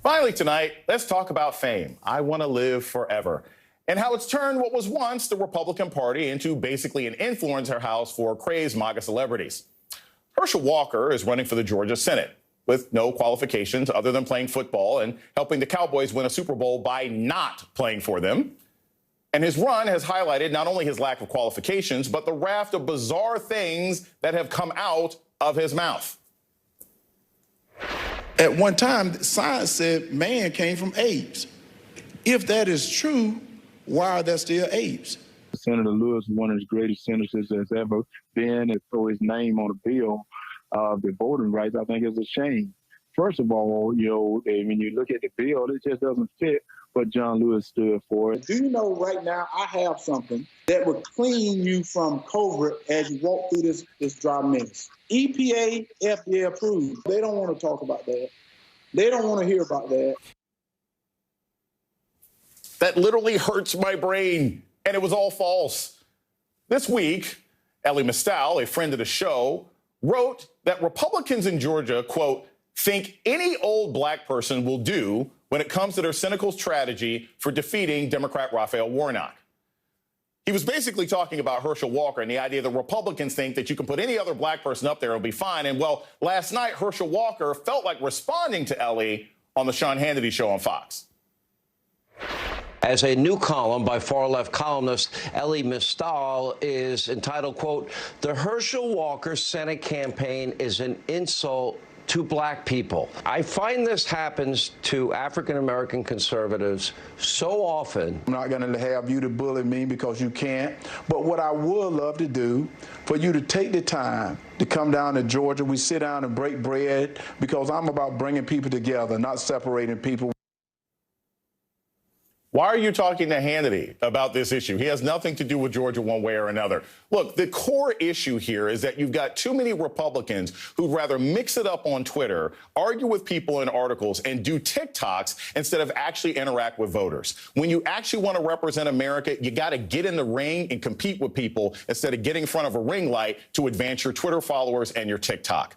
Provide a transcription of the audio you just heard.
Finally tonight, let's talk about fame. I want to live forever. And how it's turned what was once the Republican Party into basically an influencer house for crazed MAGA celebrities. Herschel Walker is running for the Georgia Senate with no qualifications other than playing football and helping the Cowboys win a Super Bowl by not playing for them. And his run has highlighted not only his lack of qualifications, but the raft of bizarre things that have come out of his mouth. At one time, science said man came from apes. If that is true, why are there still apes? Senator Lewis is one of the greatest senators that's ever been, and throw his name on a bill of the voting rights, I think is a shame. First of all, when you look at the bill, it just doesn't fit what John Lewis stood for. Do you know right now I have something that would clean you from COVID as you walk through this dry mess? EPA, FDA approved. They don't want to talk about that. They don't want to hear about that. That literally hurts my brain, and it was all false. This week, Elie Mystal, a friend of the show, wrote that Republicans in Georgia, quote, think any old black person will do when it comes to their cynical strategy for defeating Democrat Raphael Warnock. He was basically talking about Herschel Walker and the idea that Republicans think that you can put any other black person up there, it'll be fine. And, well, last night, Herschel Walker felt like responding to Elie on the Sean Hannity show on Fox. As a new column by far-left columnist Elie Mystal is entitled, quote, "The Herschel Walker Senate campaign is an insult to black people." I find this happens to African-American conservatives so often. I'm not going to have you to bully me because you can't. But what I would love to do for you to take the time to come down to Georgia. We sit down and break bread because I'm about bringing people together, not separating people. Why are you talking to Hannity about this issue? He has nothing to do with Georgia one way or another. Look, the core issue here is that you've got too many Republicans who'd rather mix it up on Twitter, argue with people in articles, and do TikToks instead of actually interact with voters. When you actually want to represent America, you got to get in the ring and compete with people instead of getting in front of a ring light to advance your Twitter followers and your TikTok.